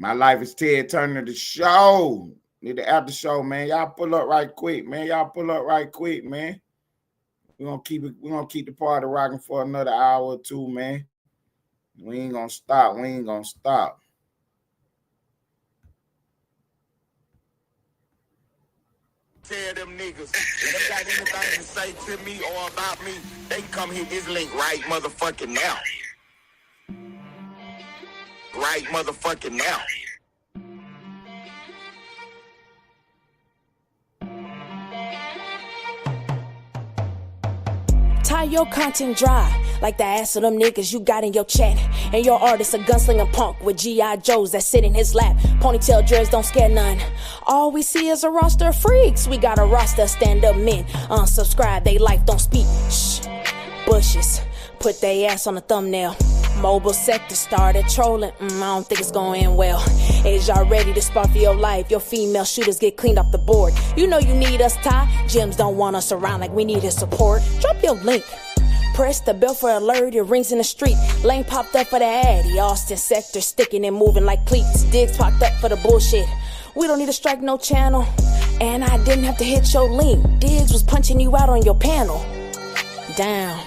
My Life is Ted Turner, the show. Need the after show, man. Y'all pull up right quick, man. Y'all pull up right quick, man. We're gonna keep it, we're gonna keep the party rocking for another hour or two, man. We ain't gonna stop. We ain't gonna stop. Tell them niggas, if they got anything to say to me or about me, they can come hit this link right motherfucking now. Right motherfucking now. Tie your content dry, like the ass of them niggas you got in your chat. And your artist a gunslinger punk with G.I. Joes that sit in his lap. Ponytail dreads don't scare none. All we see is a roster of freaks. We got a roster of stand-up men. Unsubscribe, they life don't speak. Shh, bushes, put they ass on the thumbnail. Mobile sector started trolling, I don't think it's going end well. Is y'all ready to spar for your life? Your female shooters get cleaned off the board. You know you need us, Ty. Gyms don't want us around like we need his support. Drop your link. Press the bell for alert, it rings in the street. Lane popped up for the addy. Austin sector sticking and moving like cleats. Diggs popped up for the bullshit. We don't need to strike no channel. And I didn't have to hit your link. Diggs was punching you out on your panel. Damn.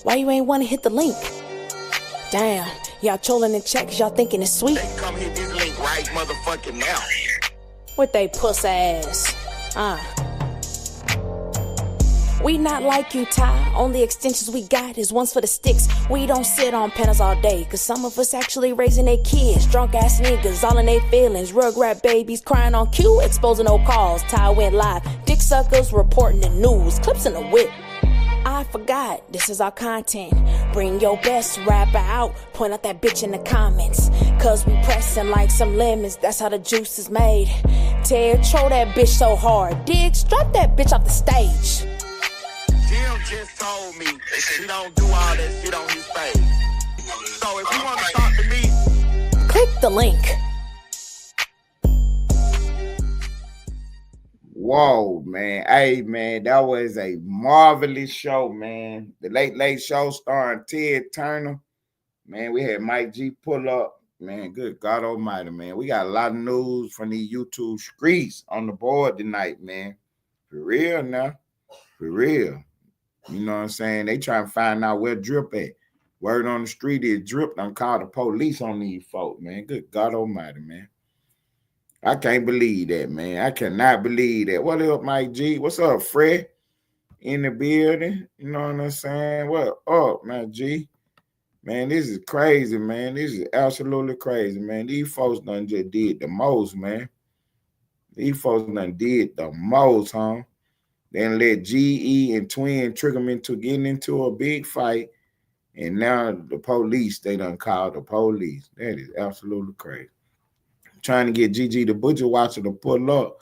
Why you ain't wanna hit the link? Damn, y'all trolling in chat cause y'all thinking it's sweet. They come hit this link right motherfucking now. With they puss ass. We not like you, Ty. Only extensions we got is ones for the sticks. We don't sit on panels all day, cause some of us actually raising their kids. Drunk ass niggas, all in their feelings. Rugrat babies crying on cue, exposing no calls. Ty went live. Dick suckers reporting the news. Clips in the whip. I forgot, this is our content. Bring your best rapper out, point out that bitch in the comments. Cause we pressing like some lemons, that's how the juice is made. Ted, troll that bitch so hard. Diggs, drop that bitch off the stage. Jim just told me he don't do all that shit on his page. So if you want to talk to me, click the link. Whoa, man. Hey, man, that was a marvelous show, man. The Late Late Show starring Ted Turner. Man, we had Mike G pull up. Man, good God almighty, man. We got a lot of news from the YouTube streets on the board tonight, man. For real now. For real. You know what I'm saying? They trying to find out where Drip at. Word on the street is Drip done called the police on these folk, man. Good God almighty, man. I can't believe that, man. I cannot believe that. What up, Mike G? What's up, Fred? In the building. You know what I'm saying? What up, man, G? Man, this is crazy, man. This is absolutely crazy, man. These folks done just did the most, man. These folks done did the most, huh? Then let GE and Twin trick them into getting into a big fight. And now the police, they done called the police. That is absolutely crazy. Trying to get Gigi the Butcher Watcher to pull up.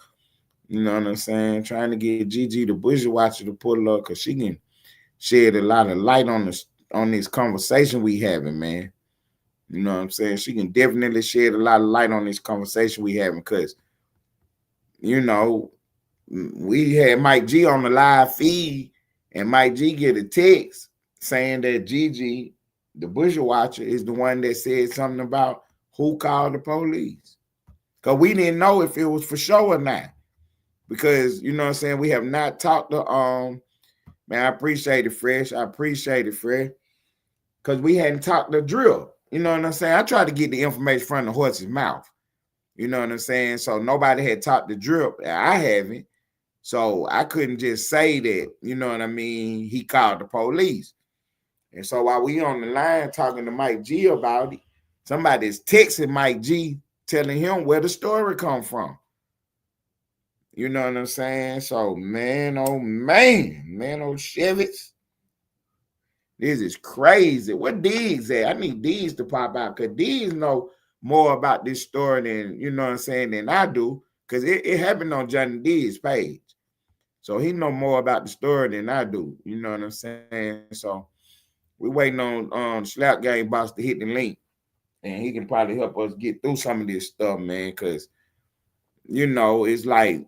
You know what I'm saying? Trying to get Gigi the Butcher Watcher to pull up because she can shed a lot of light on this conversation we having, man. You know what I'm saying? She can definitely shed a lot of light on this conversation we having because, you know, we had Mike G on the live feed and Mike G get a text saying that Gigi, the Butcher Watcher, is the one that said something about who called the police. Because we didn't know if it was for sure or not. Because, you know what I'm saying, we have not talked to, man, I appreciate it, Fresh. I appreciate it, Fresh. Because we hadn't talked to Drill. You know what I'm saying? I tried to get the information from the horse's mouth. You know what I'm saying? So nobody had talked to Drill. I haven't. So I couldn't just say that, you know what I mean, he called the police. And so while we on the line talking to Mike G about it, somebody's texting Mike G telling him where the story come from. You know what I'm saying? So, man, oh, Shevitz. This is crazy. What Diggs at? I need Diggs to pop out because Diggs know more about this story than, you know what I'm saying, than I do because it happened on Johnny Diggs' page. So he know more about the story than I do. You know what I'm saying? So we waiting on Slap Game Boss to hit the link. And he can probably help us get through some of this stuff, man, because, you know, it's like,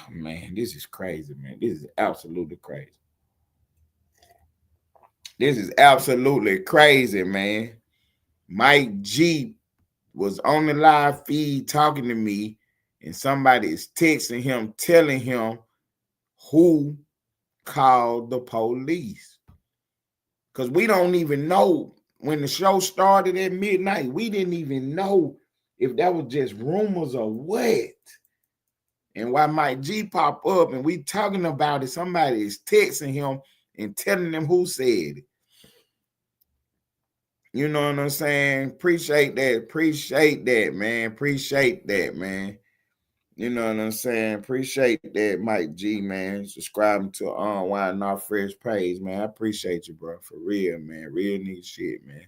man, this is crazy, man. This is absolutely crazy. This is absolutely crazy, man. Mike G was on the live feed talking to me, and somebody is texting him, telling him who called the police. Because we don't even know when the show started at midnight. We didn't even know if that was just rumors or what. And why Mike G pop up and we talking about it, somebody is texting him and telling them who said it. You know what I'm saying? Appreciate that, man. Appreciate that, man. You know what I'm saying? Appreciate that, Mike G, man. Subscribing to Why Not Fresh page, man. I appreciate you, bro. For real, man. Real neat shit, man.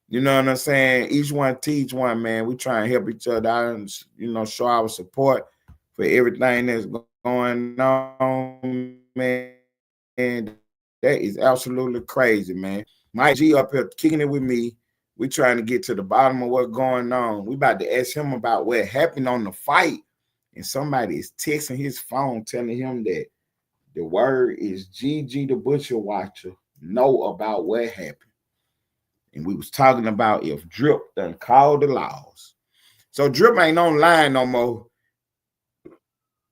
You know what I'm saying? Each one teach one, man. We try and help each other out and, you know, show our support for everything that's going on, man. And that is absolutely crazy, man. Mike G up here kicking it with me. We trying to get to the bottom of what's going on. We about to ask him about what happened on the fight. And somebody is texting his phone telling him that the word is Gigi the Butcher Watcher know about what happened. And we was talking about if Drip done called the laws. So Drip ain't online no more.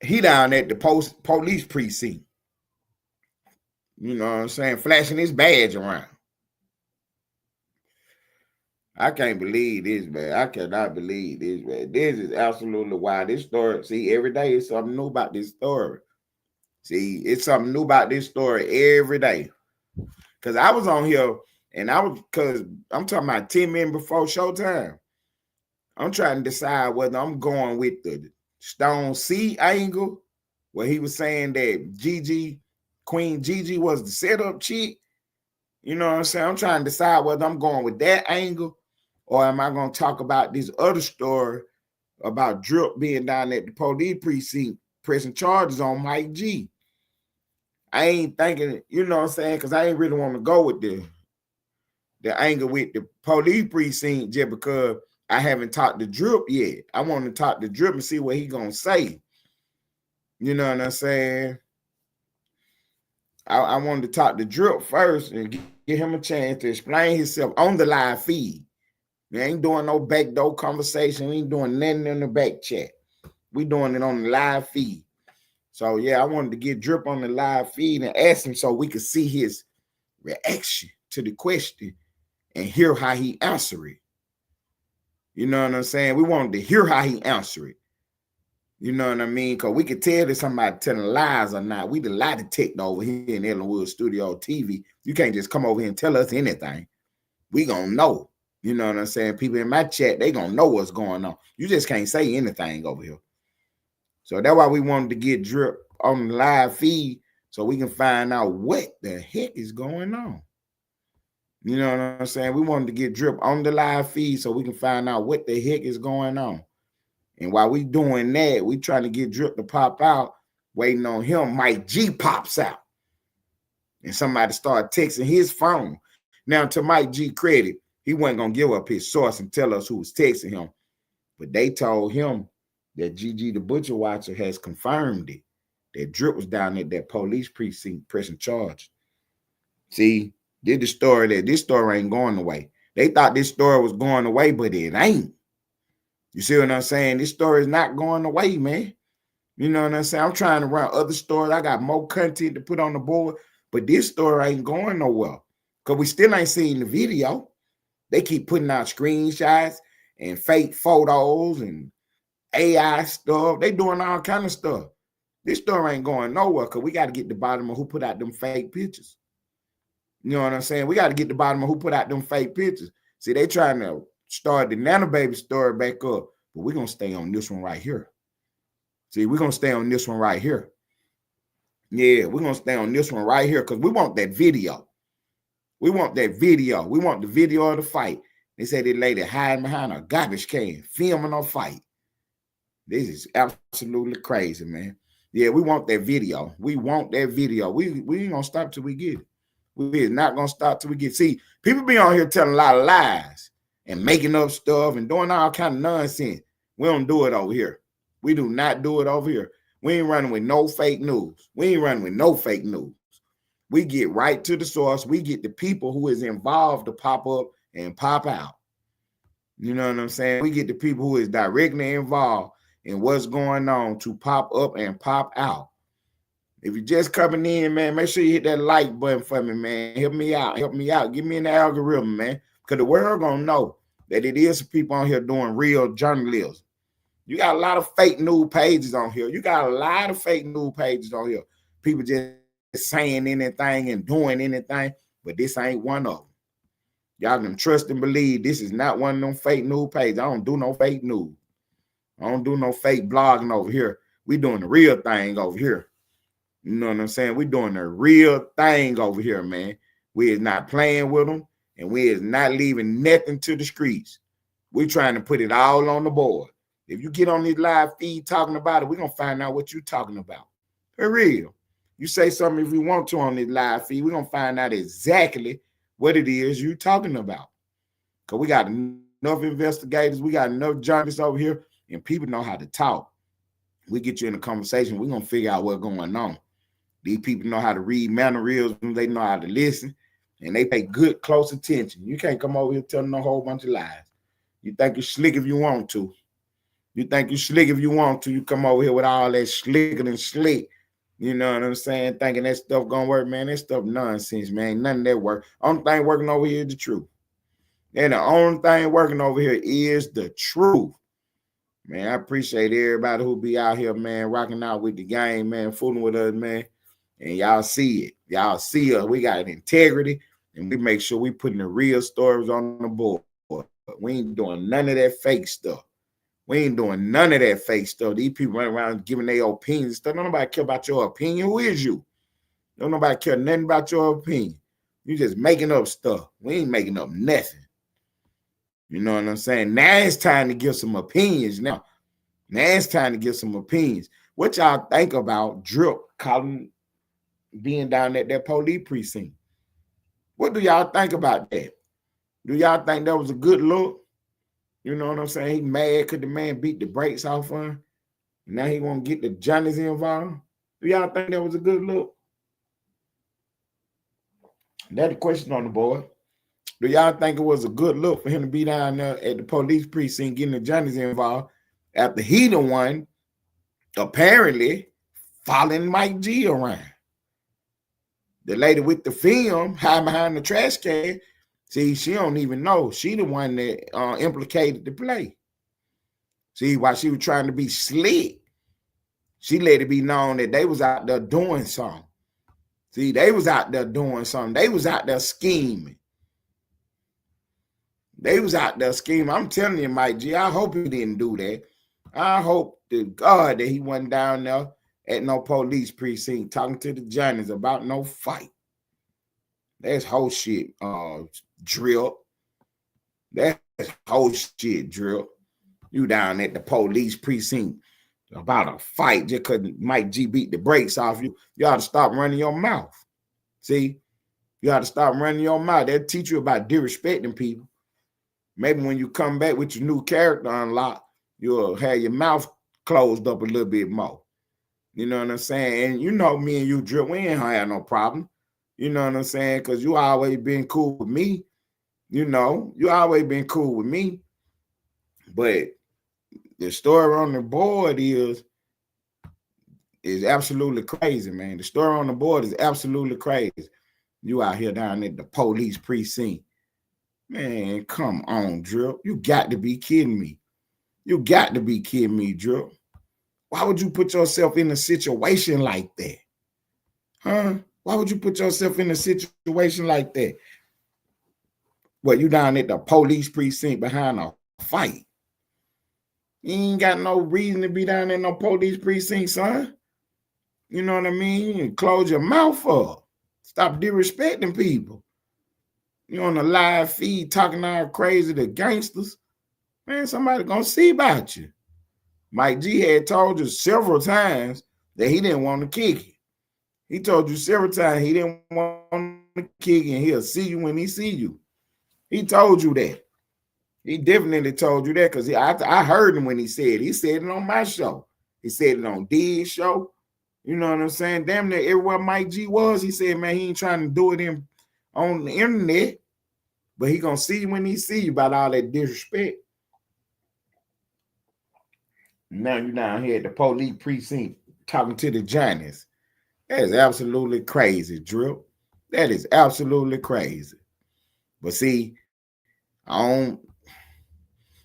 He down at the police precinct. You know what I'm saying? Flashing his badge around. I can't believe this, man. I cannot believe this, man. This is absolutely wild. This story, see, every day is something new about this story. See, it's something new about this story every day. Because I was on here, and because I'm talking about 10 minutes before showtime. I'm trying to decide whether I'm going with the Stone C angle, where he was saying that Queen Gigi was the setup chick. You know what I'm saying? I'm trying to decide whether I'm going with that angle, or am I going to talk about this other story about Drip being down at the police precinct pressing charges on Mike G. I ain't thinking, you know what I'm saying, because I ain't really want to go with the angle with the police precinct just because I haven't talked to Drip yet. I want to talk to Drip and see what he going to say. You know what I'm saying? I wanted to talk to Drip first and give him a chance to explain himself on the live feed. We ain't doing no backdoor conversation. We ain't doing nothing in the back chat. We doing it on the live feed. So, yeah, I wanted to get Drip on the live feed and ask him so we could see his reaction to the question and hear how he answered it. You know what I'm saying? We wanted to hear how he answered it. You know what I mean? Because we could tell if somebody telling lies or not. We the lie detector over here in Ellenwood Studio TV. You can't just come over here and tell us anything. We gonna know. You know what I'm saying? People in my chat, they gonna know what's going on. You just can't say anything over here. So that's why we wanted to get Drip on the live feed so we can find out what the heck is going on. You know what I'm saying? We wanted to get Drip on the live feed so we can find out what the heck is going on. And while we doing that, we trying to get Drip to pop out, waiting on him. Mike G pops out. And somebody started texting his phone. Now, to Mike G credit, he wasn't going to give up his source and tell us who was texting him. But they told him that Gigi the Butcher Watcher has confirmed it, that Drip was down at that police precinct pressing charge. See, this story ain't going away. They thought this story was going away, but it ain't. You see what I'm saying? This story is not going away, man. You know what I'm saying? I'm trying to run other stories. I got more content to put on the board, but this story ain't going nowhere because we still ain't seen the video. They keep putting out screenshots and fake photos and AI stuff. They doing all kind of stuff. This story ain't going nowhere because we got to get to the bottom of who put out them fake pictures. You know what I'm saying? We got to get to the bottom of who put out them fake pictures. See, they trying to start the Nana Baby story back up, but we're going to stay on this one right here. See, we're going to stay on this one right here. Yeah, we're going to stay on this one right here because we want that video. We want that video. We want the video of the fight. They said that lady hiding behind a garbage can, filming a fight. This is absolutely crazy, man. Yeah, we want that video. We want that video. We ain't going to stop till we get it. We is not going to stop till we get it. See, people be on here telling a lot of lies and making up stuff and doing all kind of nonsense. We don't do it over here. We do not do it over here. We ain't running with no fake news. We ain't running with no fake news. We get right to the source. We get the people who is involved to pop up and pop out. You know what I'm saying? We get the people who is directly involved in what's going on to pop up and pop out. If you're just coming in, man, make sure you hit that like button for me, man. Help me out. Help me out. Give me an algorithm, man. Because the world going to know that it is people on here doing real journalism. You got a lot of fake news pages on here. You got a lot of fake news pages on here. People just saying anything and doing anything, but this ain't one of them. Y'all can trust and believe this is not one of them fake news pages. I don't do no fake news. I don't do no fake blogging over here. We doing the real thing over here. You know what I'm saying? We doing the real thing over here, man. We is not playing with them, and we is not leaving nothing to the streets. We trying to put it all on the board. If you get on this live feed talking about it, we're going to find out what you're talking about. For real. You say something if we want to on this live feed, we're going to find out exactly what it is you're talking about. Because we got enough investigators, we got enough journalists over here, and people know how to talk. We get you in a conversation, we're going to figure out what's going on. These people know how to read mannerisms, they know how to listen, and they pay good, close attention. You can't come over here telling a whole bunch of lies. You think you're slick if you want to. You think you're slick if you want to. You come over here with all that slicker than slick. You know what I'm saying? Thinking that stuff gonna work, man. That stuff nonsense, man. None of that work. Only thing working over here is the truth. And the only thing working over here is the truth. Man, I appreciate everybody who be out here, man, rocking out with the game, man, fooling with us, man. And y'all see it. Y'all see us. We got integrity, and we make sure we putting the real stories on the board. We ain't doing none of that fake stuff. We ain't doing none of that fake stuff. These people running around giving their opinions and stuff. Don't nobody care about your opinion. Who is you? Don't nobody care nothing about your opinion. You just making up stuff. We ain't making up nothing. You know what I'm saying? Now it's time to give some opinions. Now it's time to give some opinions. What y'all think about Drip calling being down at that police precinct? What do y'all think about that? Do y'all think that was a good look? You know what I'm saying? He mad because the man beat the brakes off of him. Now he won't get the Johnnies involved. Do y'all think that was a good look? That's the question on the board. Do y'all think it was a good look for him to be down there at the police precinct getting the Johnnies involved after he the one apparently following Mike G around? The lady with the film hiding behind the trash can, see, she don't even know. She the one that implicated the play. See, while she was trying to be slick, she let it be known that they was out there doing something. See, they was out there doing something. They was out there scheming. They was out there scheming. I'm telling you, Mike G, I hope he didn't do that. I hope to God that he wasn't down there at no police precinct talking to the Johnnies about no fight. That's whole shit, Drip. That's whole shit, Drip. You down at the police precinct about a fight just because Mike G beat the brakes off you. You ought to stop running your mouth. See? You ought to stop running your mouth. They'll teach you about disrespecting people. Maybe when you come back with your new character unlocked, you'll have your mouth closed up a little bit more. You know what I'm saying? And you know me and you, Drip, we ain't had no problem. You know what I'm saying? Because you always been cool with me. You know, you always been cool with me. But the story on the board is absolutely crazy, man. The story on the board is absolutely crazy. You out here down at the police precinct. Man, come on, Drip. You got to be kidding me. You got to be kidding me, Drip. Why would you put yourself in a situation like that? Huh? Why would you put yourself in a situation like that? Well, you down at the police precinct behind a fight. You ain't got no reason to be down in no police precinct, son. You know what I mean? You close your mouth up. Stop disrespecting people. You on a live feed talking all crazy to gangsters. Man, somebody gonna see about you. Mike G had told you several times that he didn't want to kick it. He told you several times he didn't want to kick it, and he'll see you when he see you. He told you that. He definitely told you that because I heard him when he said it. He said it on my show. He said it on D's show. You know what I'm saying? Damn near everywhere Mike G was, he said, man, he ain't trying to do it on the internet, but he gonna see you when he see you about all that disrespect. Now you down here at the police precinct talking to the Giants. That is absolutely crazy, Drip. That is absolutely crazy. But see, I don't.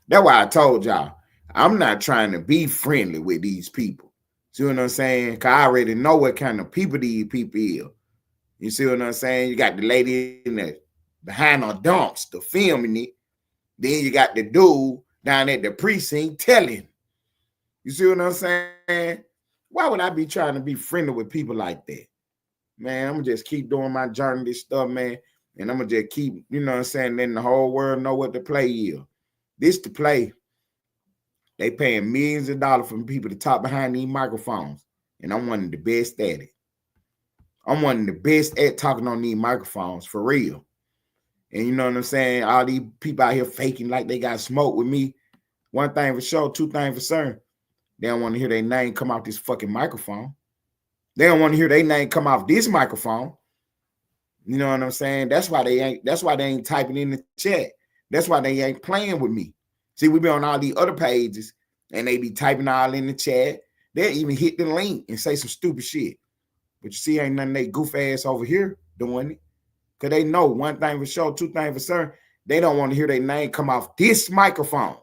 That's why I told y'all I'm not trying to be friendly with these people. See what I'm saying? Cause I already know what kind of people these people is. You see what I'm saying? You got the lady in the behind the dumpster filming it. Then you got the dude down at the precinct telling. You see what I'm saying? Why would I be trying to be friendly with people like that? Man, I'm gonna just keep doing my journalist stuff, man. And I'm gonna just keep, you know what I'm saying, letting the whole world know what the play is. This the play. They paying millions of dollars for people to talk behind these microphones. And I'm one of the best at it. I'm one of the best at talking on these microphones, for real. And you know what I'm saying? All these people out here faking like they got smoke with me. One thing for sure, two things for certain. They don't want to hear their name come off this fucking microphone. They don't want to hear their name come off this microphone. You know what I'm saying? That's why they ain't typing in the chat. That's why they ain't playing with me. See, we be on all these other pages and they be typing all in the chat. They'll even hit the link and say some stupid shit. But you see, ain't nothing they goof ass over here doing it. Because they know one thing for sure, two things for certain. They don't want to hear their name come off this microphone.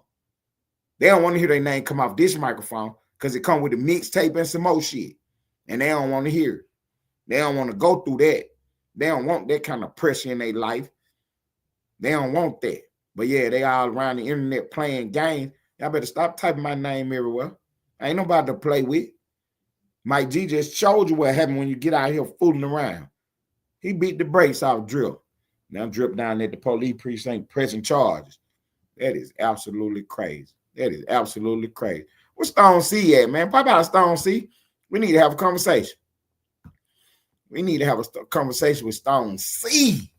They don't want to hear their name come off this microphone because it come with a mixtape and some more shit. And they don't want to hear it. They don't want to go through that. They don't want that kind of pressure in their life. They don't want that. But yeah, they all around the internet playing games. Y'all better stop typing my name everywhere. Ain't nobody to play with. Mike G just showed you what happened when you get out here fooling around. He beat the brakes off Drip. Now Drip down at the police precinct pressing charges. That is absolutely crazy. That is absolutely crazy. Where Stone C at, man? Pop out Stone C. We need to have a conversation. We need to have a conversation with Stone C.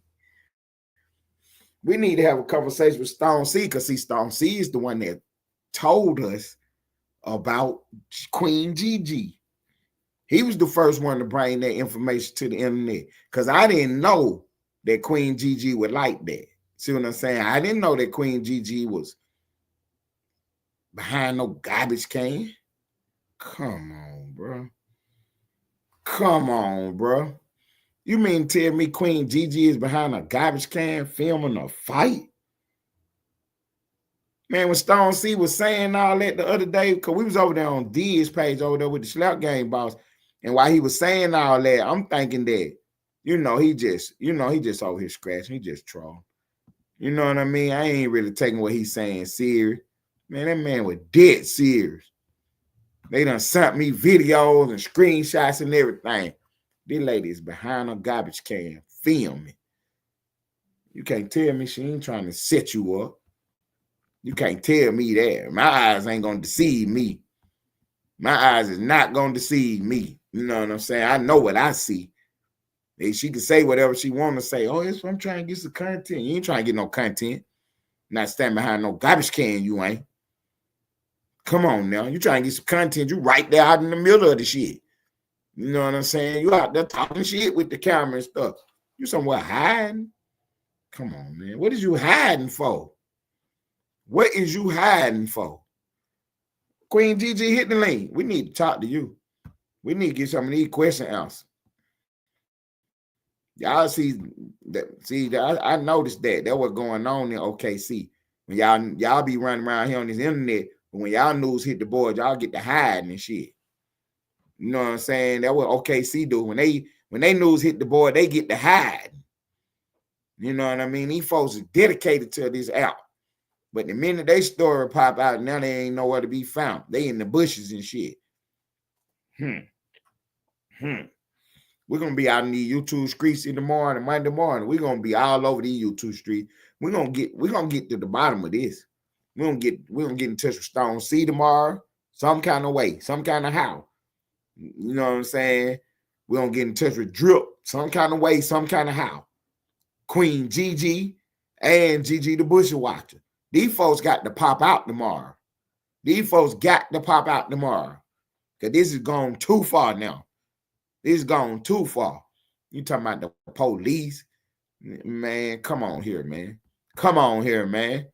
We need to have a conversation with Stone C because, see, Stone C is the one that told us about Queen Gigi. He was the first one to bring that information to the internet because I didn't know that Queen Gigi would like that. See what I'm saying? I didn't know that Queen Gigi was behind no garbage can. Come on, bro. Come on, bro. You mean tell me Queen Gigi is behind a garbage can filming a fight? Man, when Stone C was saying all that the other day, because we was over there on D's page over there with the Slap Game boss, and while he was saying all that, I'm thinking that, he just over here scratching. He just trolling. You know what I mean? I ain't really taking what he's saying serious. Man, that man was dead serious. They done sent me videos and screenshots and everything. This lady is behind a garbage can filming. You can't tell me she ain't trying to set you up. You can't tell me that. My eyes ain't going to deceive me. My eyes is not going to deceive me. You know what I'm saying? I know what I see. She can say whatever she want to say. Oh, I'm trying to get some content. You ain't trying to get no content. Not standing behind no garbage can, you ain't. Come on now. You trying to get some content. You right there out in the middle of the shit. You know what I'm saying? You out there talking shit with the camera and stuff. You somewhere hiding? Come on, man. What is you hiding for? What is you hiding for? Queen Gigi, hit the link. We need to talk to you. We need to get some of these questions answered. Y'all see that? I noticed that was going on in OKC. When y'all be running around here on this internet, but when y'all news hit the board, y'all get to hiding and shit. You know what I'm saying? That's what OKC do. When they news hit the board, they get to hide. You know what I mean? These folks are dedicated to this app. But the minute they story pop out, now they ain't nowhere to be found. They in the bushes and shit. We're gonna be out in the YouTube streets in the morning, Monday morning. We're gonna be all over the YouTube street. We're gonna get to the bottom of this. We're gonna get in touch with Stone C tomorrow, some kind of way, some kind of how. You know what I'm saying? We're gonna get in touch with Drip, some kind of way, some kind of how. Queen Gigi and Gigi the Bushwatcher. These folks got to pop out tomorrow. Because this is gone too far now. This is gone too far. You talking about the police? Man, come on here, man. Come on here, man.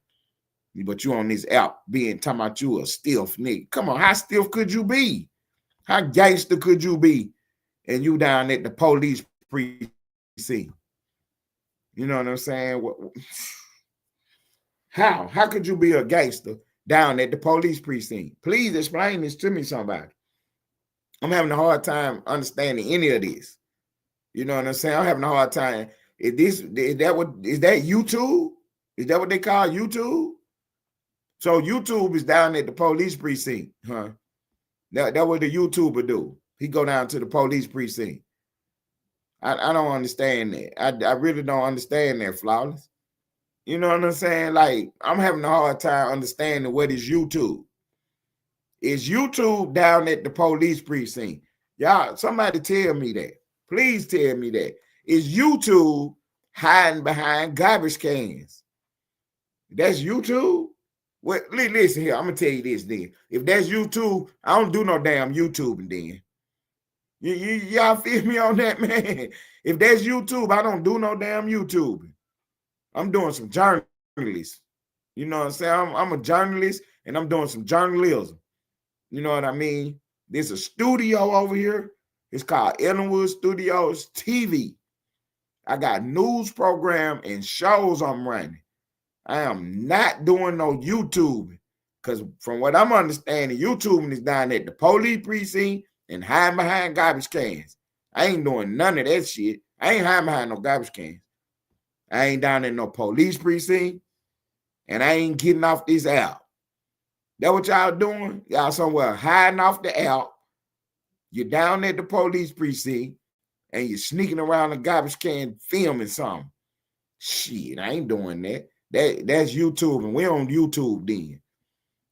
But you on this app being talking about you a stiff nigga. Come on, how stiff could you be? How gangster could you be? And you down at the police precinct. You know what I'm saying? How? How could you be a gangster down at the police precinct? Please explain this to me, somebody. I'm having a hard time understanding any of this. You know what I'm saying? I'm having a hard time. Is that YouTube? Is that what they call YouTube? So YouTube is down at the police precinct, huh? That what the YouTuber do. He go down to the police precinct. I don't understand that. I really don't understand that, Flawless. You know what I'm saying? Like, I'm having a hard time understanding what is YouTube. Is YouTube down at the police precinct? Y'all, somebody tell me that. Please tell me that. Is YouTube hiding behind garbage cans? That's YouTube? Well, listen here. I'm going to tell you this then. If that's YouTube, I don't do no damn YouTubing then. Y'all feel me on that, man? If that's YouTube, I don't do no damn YouTubing. I'm doing some journalism. You know what I'm saying? I'm a journalist, and I'm doing some journalism. You know what I mean? There's a studio over here. It's called Ellenwood Studios TV. I got news program and shows I'm running. I am not doing no YouTubing, because from what I'm understanding, YouTubing is down at the police precinct and hiding behind garbage cans. I ain't doing none of that shit. I ain't hiding behind no garbage cans. I ain't down in no police precinct, and I ain't getting off this app. That what y'all doing? Y'all somewhere hiding off the app. You're down at the police precinct, and you're sneaking around the garbage can filming something. Shit, I ain't doing that. That's YouTube, and we on YouTube then.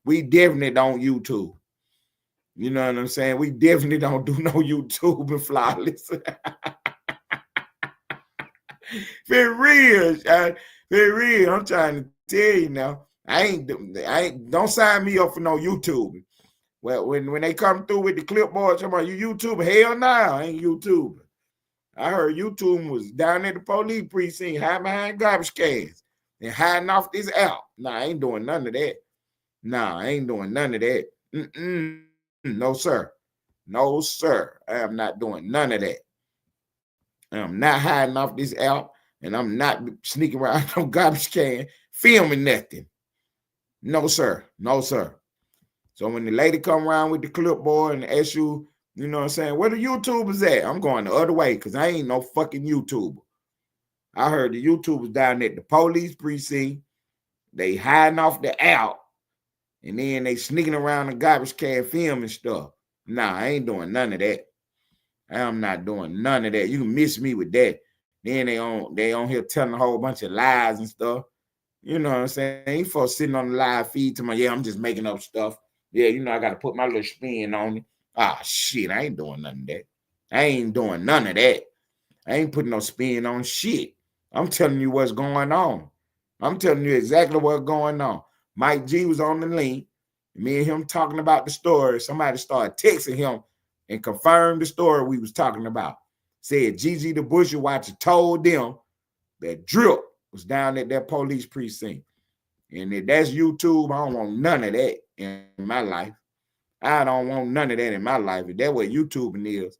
We definitely don't YouTube. You know what I'm saying? We definitely don't do no YouTube and Flawless. For real, for real. I'm trying to tell you now. I ain't don't sign me up for no YouTube. Well, when they come through with the clipboard, talking about you YouTuber, hell no, I ain't YouTuber. I heard YouTube was down at the police precinct, hiding behind garbage cans and hiding off this app. Nah, I ain't doing none of that. Nah, I ain't doing none of that. No, sir. No, sir. I am not doing none of that. I'm not hiding off this app, and I'm not sneaking around no garbage can filming nothing. No, sir. No, sir. So when the lady come around with the clipboard and ask you, you know what I'm saying, where the YouTubers at? I'm going the other way, because I ain't no fucking YouTuber. I heard the YouTubers down at the police precinct. They hiding off the app, and then they sneaking around the garbage can filming stuff. Nah, I ain't doing none of that. I'm not doing none of that. You can miss me with that. Then they on here telling a whole bunch of lies and stuff. You know what I'm saying? Ain't folks sitting on the live feed to my, yeah, I'm just making up stuff. Yeah, you know, I got to put my little spin on it. Ah, shit, I ain't doing none of that. I ain't doing none of that. I ain't putting no spin on shit. I'm telling you what's going on. I'm telling you exactly what's going on. Mike G was on the link. Me and him talking about the story. Somebody started texting him and confirmed the story we was talking about. Said Gigi the Busher Watcher told them that Drip was down at that police precinct. And if that's YouTube, I don't want none of that in my life. I don't want none of that in my life. If that's what YouTubing is,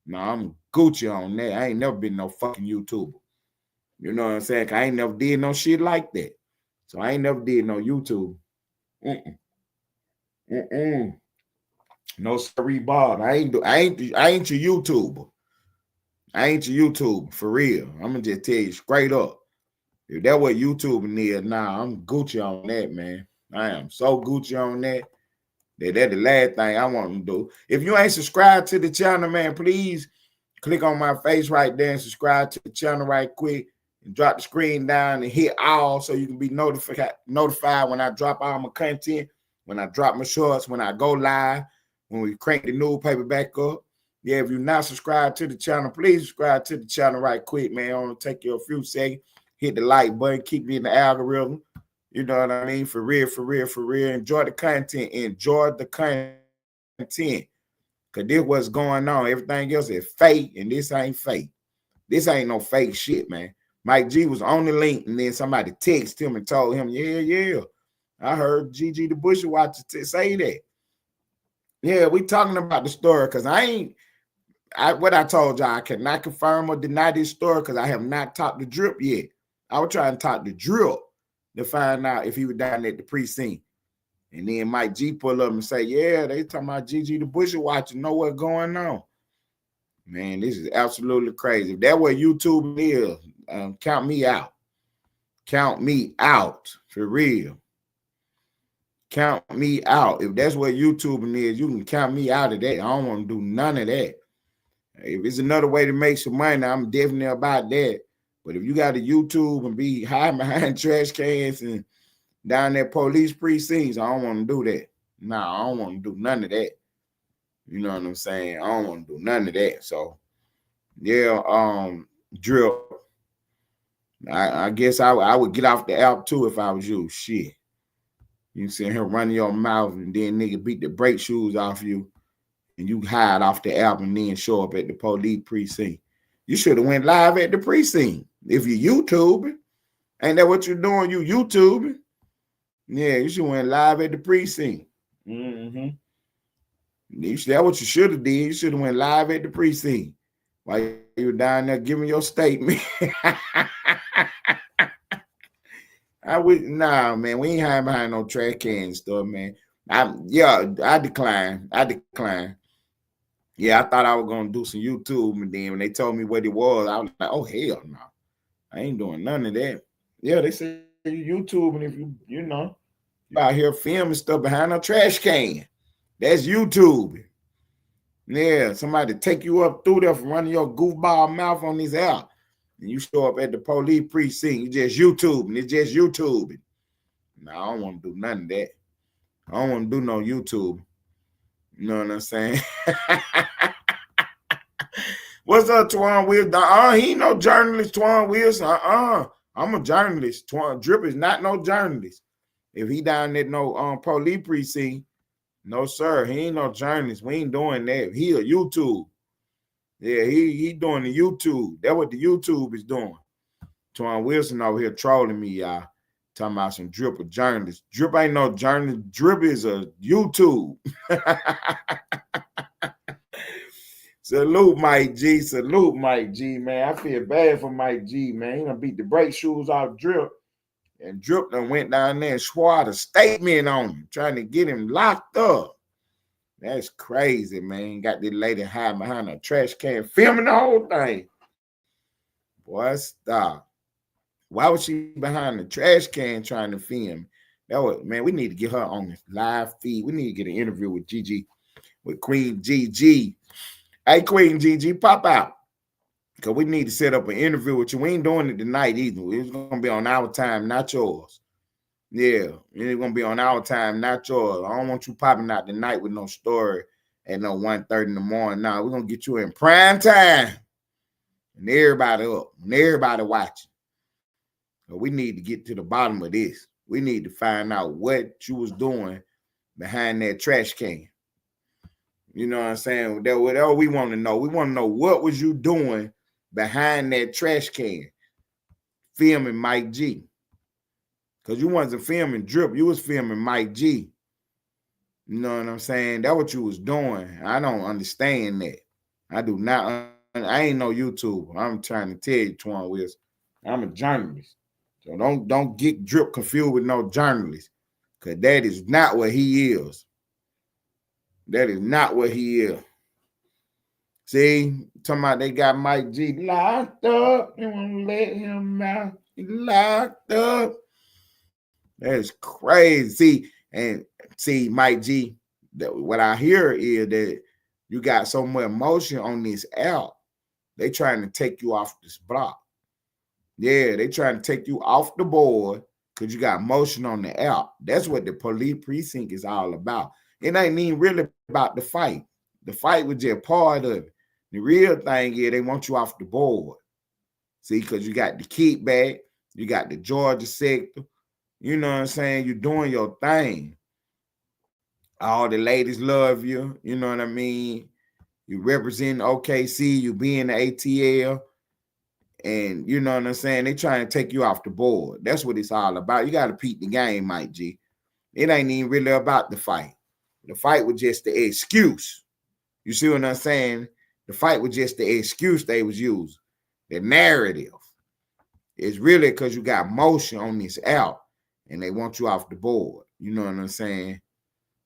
no, I'm Gucci on that. I ain't never been no fucking YouTuber. You know what I'm saying? I ain't never did no shit like that. So I ain't never did no YouTube. No sorry, Bob. I ain't your YouTuber. I ain't your YouTuber for real. I'm gonna just tell you straight up. If that what YouTubing is, nah, I'm Gucci on that, man. I am so Gucci on that. That's the last thing I want to do. If you ain't subscribed to the channel, man, please click on my face right there and subscribe to the channel right quick. And drop the screen down and hit all so you can be notified when I drop all my content, when I drop my shorts, when I go live, when we crank the newspaper back up. Yeah, if you're not subscribed to the channel, please subscribe to the channel right quick, man. It'll take you a few seconds. Hit the like button, keep you in the algorithm. You know what I mean? For real, for real, for real. Enjoy the content. Enjoy the content. Because this what's going on. Everything else is fake, and this ain't fake. This ain't no fake shit, man. Mike G was on the link, and then somebody texted him and told him, yeah, I heard Gigi the Bushy Watcher say that. Yeah, we talking about the story because what I told y'all, I cannot confirm or deny this story because I have not talked to Drip yet. I was trying to talk to Drip to find out if he was down at the precinct. And then Mike G pull up and say, yeah, they talking about Gigi the Bushy Watcher, know what's going on. Man, this is absolutely crazy. If that what YouTube is, count me out. Count me out, for real. Count me out. If that's what YouTubing is, you can count me out of that. I don't want to do none of that. If it's another way to make some money, I'm definitely about that. But if you got a YouTube and be hiding behind trash cans and down at police precincts, I don't want to do that. Nah, I don't want to do none of that. You know what I'm saying? I don't want to do none of that. So, yeah, Drip. I guess I would get off the app too if I was you. Shit. You see him running your mouth and then nigga beat the brake shoes off you and you hide off the app and then show up at the police precinct. You should have went live at the precinct. If you YouTubing, ain't that what you're doing? You YouTubing? Yeah, you should have went live at the precinct. Mm-hmm. That's what you should have did. You should have went live at the precinct while you were down there giving your statement. Nah, man, we ain't hiding behind no trash can stuff, man. I decline. Yeah, I thought I was gonna do some YouTube, and then when they told me what it was, I was like, oh hell no, I ain't doing none of that. Yeah, they say YouTube, and if you know, you out here filming stuff behind a trash can, that's YouTube. Yeah, somebody take you up through there from running your goofball mouth on this app. And you show up at the police precinct, you just YouTubing. It's just YouTubing. No, I don't want to do none of that. I don't want to do no YouTube. You know what I'm saying? What's up, Twan Wills? He ain't no journalist, Twan Wills. I'm a journalist. Twan Drip is not no journalist. If he down at no police precinct, no sir, he ain't no journalist. We ain't doing that. He a YouTube. Yeah, he doing the YouTube. That's what the YouTube is doing. Twan Wilson over here trolling me, y'all. Talking about some Drip, a journalist. Drip ain't no journalist. Drip is a YouTube. Salute Mike G. Salute Mike G, man. I feel bad for Mike G, man. He done beat the brake shoes off Drip. And Drip done went down there and swore a statement on him, trying to get him locked up. That's crazy, man. Got this lady hiding behind a trash can, filming the whole thing. Boy, stop. Why was she behind the trash can trying to film? Man, we need to get her on the live feed. We need to get an interview with Gigi, with Queen Gigi. Hey, Queen Gigi, pop out. Because we need to set up an interview with you. We ain't doing it tonight either. It's going to be on our time, not yours. Yeah, it's going to be on our time, not yours. I don't want you popping out tonight with no story at no 1:30 in the morning. Nah, we're going to get you in prime time. And everybody up. And everybody watching. But we need to get to the bottom of this. We need to find out what you was doing behind that trash can. You know what I'm saying? That's what we want to know. We want to know what was you doing behind that trash can filming Mike G. Because you wasn't filming Drip. You was filming Mike G. You know what I'm saying? That's what you was doing. I don't understand that. I do not. I ain't no YouTuber. I'm trying to tell you, Twan Wills. I'm a journalist. So don't get Drip confused with no journalist. Because that is not what he is. That is not what he is. See, talking about they got Mike G locked up. They want to let him out. He locked up. That's crazy. See, Mike G, what I hear is that you got so much emotion on this app. They trying to take you off this block. Yeah, they trying to take you off the board because you got motion on the app. That's what the police precinct is all about. It ain't even really about the fight. The fight was just part of it. The real thing is they want you off the board. See, because you got the kickback, you got the Georgia sector. You know what I'm saying? You're doing your thing. All the ladies love you. You know what I mean? You represent OKC. You be in the ATL. And you know what I'm saying? They trying to take you off the board. That's what it's all about. You got to peep the game, Mike G. It ain't even really about the fight. The fight was just the excuse. You see what I'm saying? The fight was just the excuse they was using. The narrative. It's really because you got motion on this app and they want you off the board. You know what I'm saying?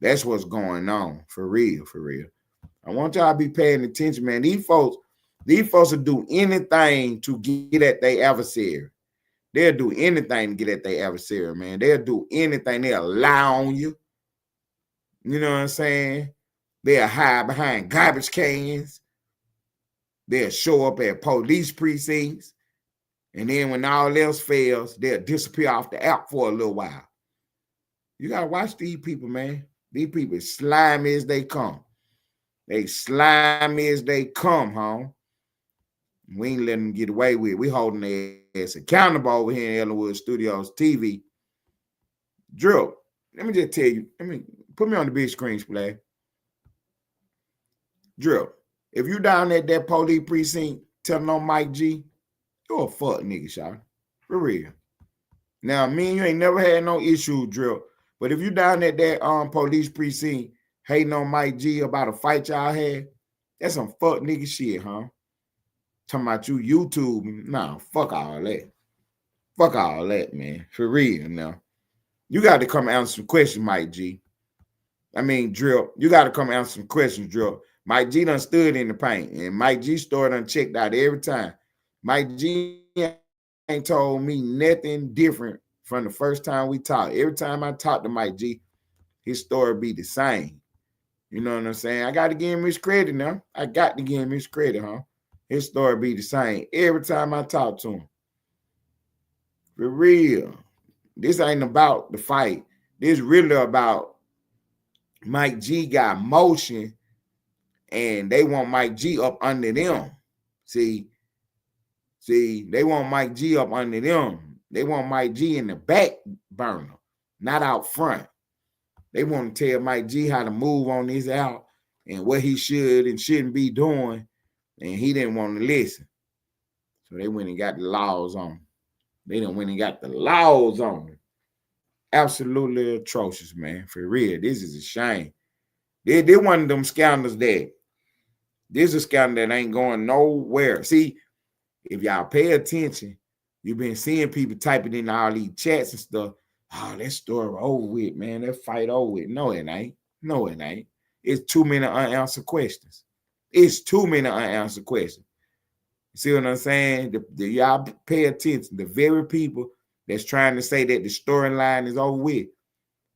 That's what's going on. For real, for real. I want y'all to be paying attention, man. These folks will do anything to get at their adversary. They'll do anything to get at their adversary, man. They'll do anything. They'll lie on you. You know what I'm saying? They'll hide behind garbage cans. They'll show up at police precincts. And then when all else fails, they'll disappear off the app for a little while. You got to watch these people, man. These people slimy as they come. They slimy as they come, huh? We ain't letting them get away with it. We holding their ass accountable over here in Ellenwood Studios TV. Drill, let me just tell you. Put me on the big screen, Splash. Drill, if you down at that police precinct telling on Mike G, you're a fuck nigga, shot. For real. Now, me and you ain't never had no issue, Drill. But if you down at that police precinct hating on Mike G about a fight y'all had, that's some fuck nigga shit, huh? Talking about you YouTube. Nah, fuck all that. Fuck all that, man. For real now. You got to come answer some questions, Mike G. Drill. You got to come answer some questions, Drill. Mike G done stood in the paint, and Mike G story done checked out every time. Mike G ain't told me nothing different from the first time we talked. Every time I talk to Mike G, his story be the same. You know what I'm saying? I got to give him his credit now. I got to give him his credit, huh? His story be the same every time I talk to him. For real. This ain't about the fight. This really about Mike G got motion and they want Mike G up under them. See, they want Mike G up under them. They want Mike G in the back burner, not out front. They want to tell Mike G how to move on this out and what he should and shouldn't be doing, and he didn't want to listen. So they went and got the laws on him. They done went and got the laws on him. Absolutely atrocious, man. For real, this is a shame. They one of them scandals that this is a scandal that ain't going nowhere. See, if y'all pay attention, you've been seeing people typing in all these chats and stuff. Oh, that story over with, man. That fight over with. No, it ain't. No, it ain't. It's too many unanswered questions. It's too many unanswered questions. You see what I'm saying? Y'all pay attention. The very people that's trying to say that the storyline is over with,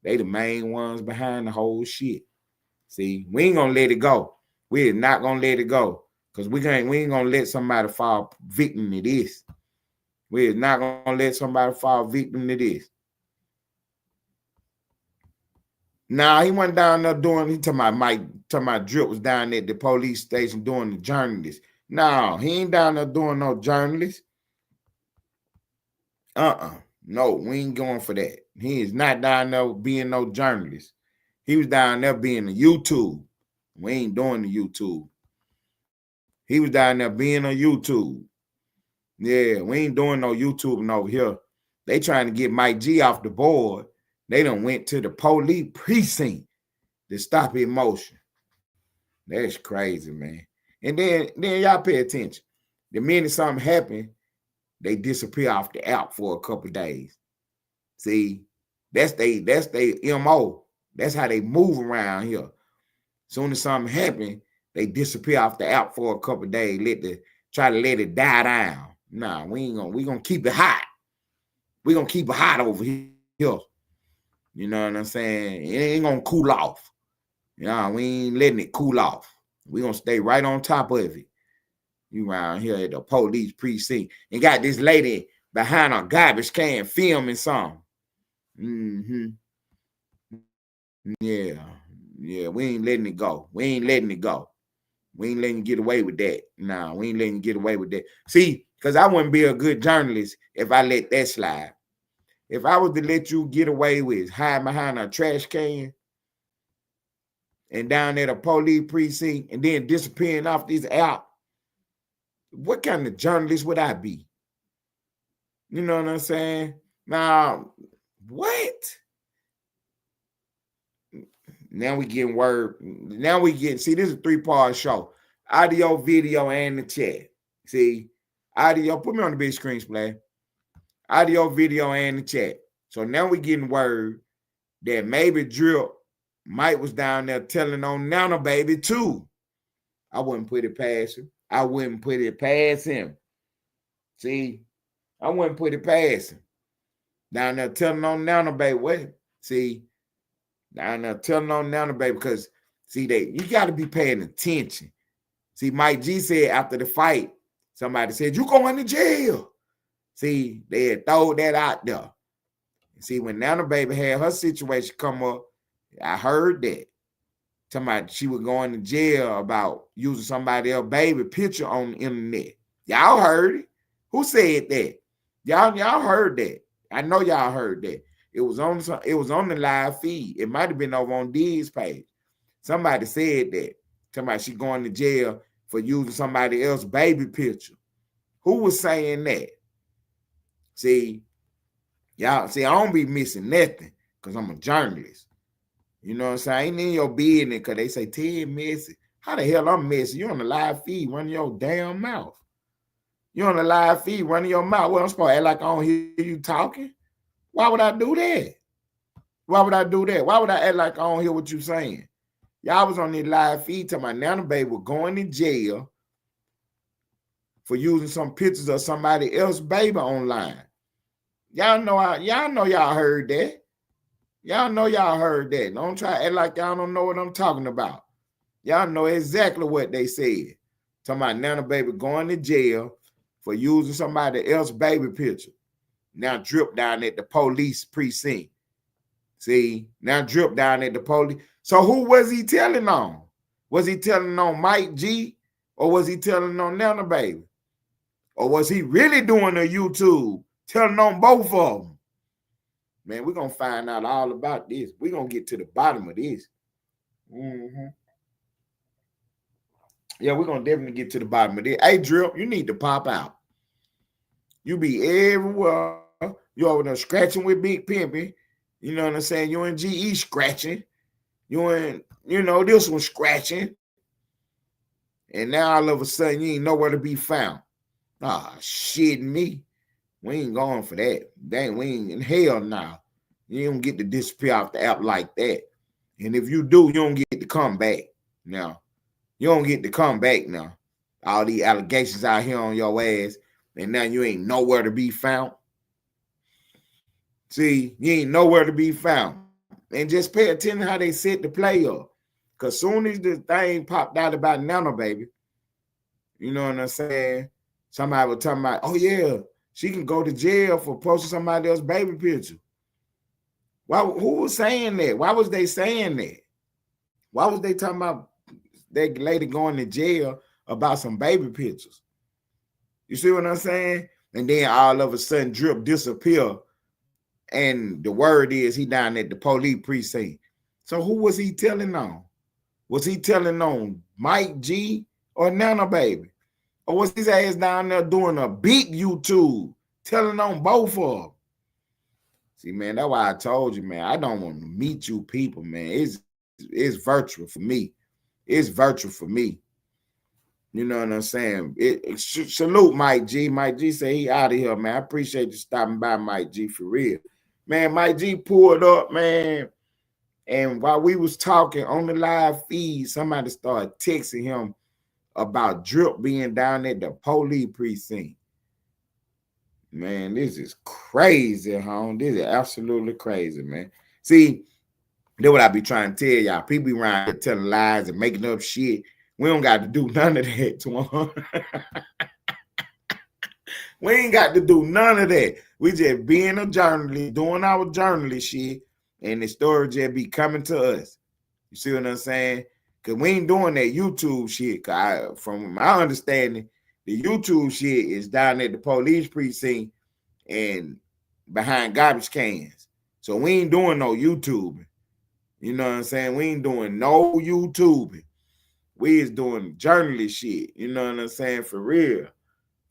they the main ones behind the whole shit. See, we ain't gonna let it go. We're not gonna let it go. Because we ain't gonna let somebody fall victim to this. We're not gonna let somebody fall victim to this. Nah, he went down there he talking about Drip was down at the police station doing the journalist. No, he ain't down there doing no journalist. No, we ain't going for that. He is not down there being no journalist. He was down there being a YouTube. We ain't doing the YouTube. He was down there being a YouTube. Yeah, we ain't doing no YouTubing over here. They trying to get Mike G off the board. They done went to the police precinct to stop his motion. That's crazy, man. And then y'all pay attention. The minute something happened, they disappear off the app for a couple of days. See, that's they MO. That's how they move around here. Soon as something happened, they disappear off the app for a couple of days. Try to let it die down. Nah, we gonna keep it hot. We gonna keep it hot over here. You know what I'm saying? It ain't gonna cool off. Yeah, we ain't letting it cool off. We gonna stay right on top of it. You around here at the police precinct and got this lady behind a garbage can filming something. Yeah, we ain't letting it go. We ain't letting it go. We ain't letting you get away with that. Nah, we ain't letting you get away with that. See, because I wouldn't be a good journalist if I let that slide. If I was to let you get away with hiding behind a trash can and down at a police precinct and then disappearing off this app, what kind of journalist would I be? You know what I'm saying? Now, what? Now we getting word. Now we get, see, this is a 3-part show. Audio, video, and the chat. See, audio, put me on the big screen, Splash. Audio, video, and the chat. So now we getting word that maybe Drip, Mike was down there telling on Nana Baby too. I wouldn't put it past him. I wouldn't put it past him. See, I wouldn't put it past him. Down there telling on Nana Baby. What? See, down there telling on Nana Baby because, see, you got to be paying attention. See, Mike G said after the fight, somebody said, you going to jail. See, they had thrown that out there. See, when Nana Baby had her situation come up, I heard that. Somebody, she was going to jail about using somebody else's baby picture on the internet. Y'all heard it. Who said that? Y'all heard that. I know y'all heard that. It was on the live feed. It might have been over on D's page. Somebody said that. Somebody, she going to jail for using somebody else's baby picture. Who was saying that? See, y'all, see, I don't be missing nothing because I'm a journalist. You know what I'm saying? I ain't in your business because they say Ted messy. How the hell I'm messy? You on the live feed running your damn mouth. You on the live feed running your mouth. Well, I'm supposed to act like I don't hear you talking. Why would I do that? Why would I do that? Why would I act like I don't hear what you saying? Y'all was on the live feed telling my Nana Baby was going to jail for using some pictures of somebody else's baby online. Y'all know y'all heard that. Y'all know y'all heard that. Don't try to act like y'all don't know what I'm talking about. Y'all know exactly what they said. Talking about Nana Baby going to jail for using somebody else's baby picture. Now Drip down at the police precinct. See, now Drip down at the police. So who was he telling on? Was he telling on Mike G? Or was he telling on Nana Baby? Or was he really doing a YouTube telling on both of them? Man, we're going to find out all about this. We're going to get to the bottom of this. Yeah, we're going to definitely get to the bottom of this. Hey, Drip, you need to pop out. You be everywhere. You over there scratching with Big Pimpy. You know what I'm saying? You and GE scratching. You and, this one scratching. And now all of a sudden, you ain't nowhere to be found. Ah, shit me. We ain't going for that. Dang, we ain't in hell now. You don't get to disappear off the app like that. And if you do, you don't get to come back. Now, you don't get to come back now. All these allegations out here on your ass, and now you ain't nowhere to be found. See, you ain't nowhere to be found. And just pay attention how they set the play up. Because soon as the thing popped out about Nana Baby, you know what I'm saying? Somebody was talking about, oh yeah, she can go to jail for posting somebody else's baby picture. Who was saying that? Why was they saying that? Why was they talking about that lady going to jail about some baby pictures? You see what I'm saying? And then all of a sudden Drip disappear. And the word is he down at the police precinct. So who was he telling on? Was he telling on Mike G or Nana Baby? Or was his ass down there doing a big YouTube telling on both of them? See, man, that's why I told you, man, I don't want to meet you people, man. It's virtual for me. It's virtual for me. You know what I'm saying? Salute Mike G. Mike G say he out of here, man. I appreciate you stopping by, Mike G, for real. Man, Mike G pulled up, man. And while we was talking on the live feed, somebody started texting him about Drip being down at the police precinct. Man, this is crazy, home. This is absolutely crazy, man. See, that's what I be trying to tell y'all. People be around here telling lies and making up shit. We don't got to do none of that, Twan. We ain't got to do none of that. We just being a journalist, doing our journalist shit, and the story just be coming to us. You see what I'm saying? Because we ain't doing that YouTube shit. From my understanding, the YouTube shit is down at the police precinct and behind garbage cans. So we ain't doing no YouTubing. You know what I'm saying? We ain't doing no YouTubing. We is doing journalist shit. You know what I'm saying? For real.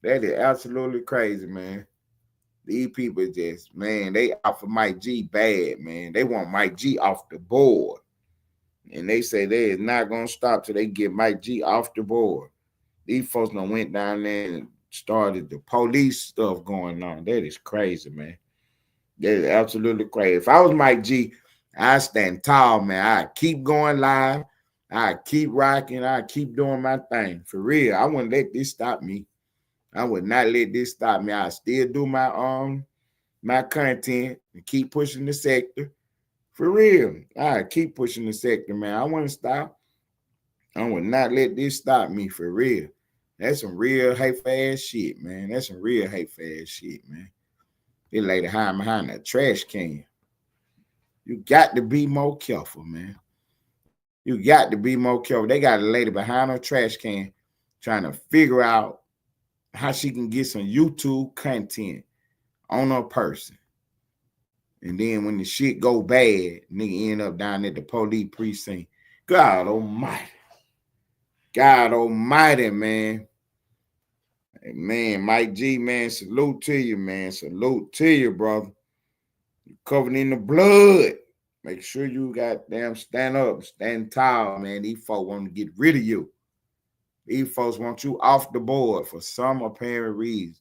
That is absolutely crazy, man. These people just, man, they out for Mike G bad, man. They want Mike G off the board. And they say they is not gonna stop till they get Mike G off the board. These folks done went down there and started the police stuff going on. That is crazy, man. That is absolutely crazy. If I was Mike G, I stand tall, man. I keep going live. I keep rocking. I keep doing my thing. For real. I wouldn't let this stop me. I would not let this stop me. I still do my content and keep pushing the sector. For real. I keep pushing the sector, man. I wouldn't stop. I would not let this stop me, for real. That's some real hateful ass shit, man. That's some real hateful ass shit, man. This lady hiding behind a trash can. You got to be more careful, man. You got to be more careful. They got a lady behind a trash can trying to figure out how she can get some YouTube content on her person. And then when the shit go bad, nigga end up down at the police precinct. God almighty. God almighty, man. Man, Mike G, man, salute to you, man. Salute to you, brother. You covered in the blood. Make sure you goddamn stand up, stand tall, man. These folks want to get rid of you. These folks want you off the board for some apparent reason.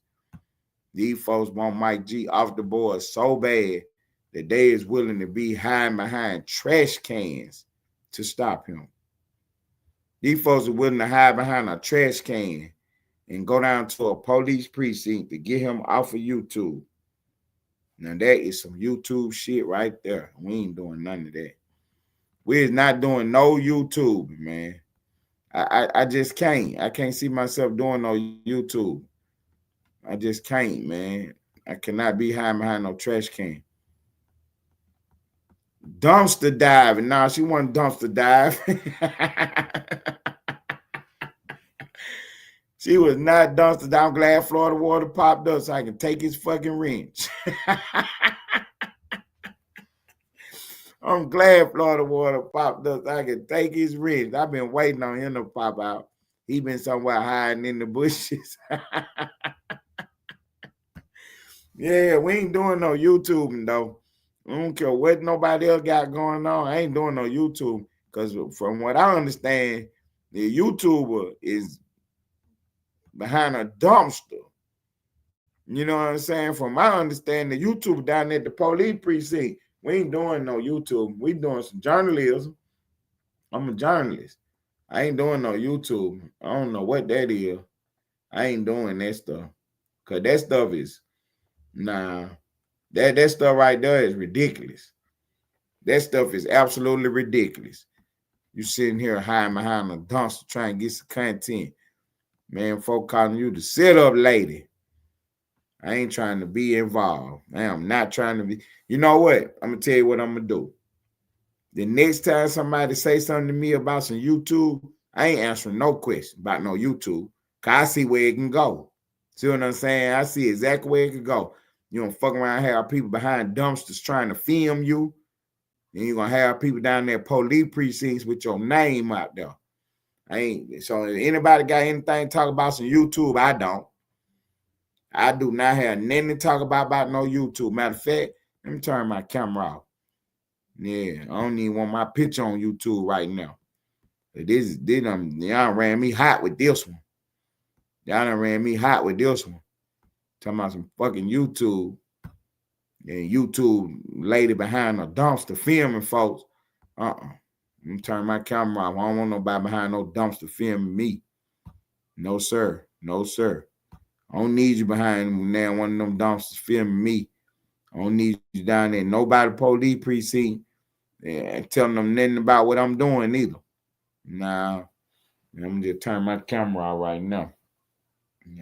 These folks want Mike G off the board so bad that they is willing to be hiding behind trash cans to stop him. These folks are willing to hide behind a trash can and go down to a police precinct to get him off of YouTube. Now, that is some YouTube shit right there. We ain't doing none of that. We is not doing no YouTube, man. I just can't. I can't see myself doing no YouTube. I just can't, man. I cannot be hiding behind no trash can. Dumpster diving. Nah, she wasn't dumpster dive. She was not dumpster dive. I'm glad Florida water popped up so I can take his fucking wrench. I'm glad Florida water popped up so I can take his wrench. I've been waiting on him to pop out. He been somewhere hiding in the bushes. Yeah, we ain't doing no YouTubing, though. I don't care what nobody else got going on. I ain't doing no YouTube because from what I understand, the YouTuber is behind a dumpster. You know what I'm saying? From my understanding, the YouTuber down at the police precinct, we ain't doing no YouTube. We doing some journalism. I'm a journalist. I ain't doing no YouTube. I don't know what that is. I ain't doing that stuff. Because that stuff is, nah, that stuff right there is ridiculous. That stuff is absolutely ridiculous. You sitting here hiding behind a dumpster trying to get some content. Man, folk calling you the sit-up lady. I ain't trying to be involved. I am not trying to be. You know what? I'm going to tell you what I'm going to do. The next time somebody say something to me about some YouTube, I ain't answering no question about no YouTube because I see where it can go. See what I'm saying? I see exactly where it can go. You don't fuck around and have people behind dumpsters trying to film you. Then you're going to have people down there police precincts with your name out there. I ain't. So if anybody got anything to talk about some YouTube, I don't. I do not have nothing to talk about no YouTube. Matter of fact, let me turn my camera off. Yeah, I don't even want my picture on YouTube right now. Y'all ran me hot with this one. Y'all done ran me hot with this one. Talking about some fucking YouTube. And YouTube lady behind a dumpster filming folks. Let me turn my camera off. I don't want nobody behind no dumpster filming me. No, sir. No, sir. I don't need you behind now one of them dumpsters filming me. I don't need you down there. Nobody police precinct and telling them nothing about what I'm doing either. Nah, I'm just turn my camera off right now.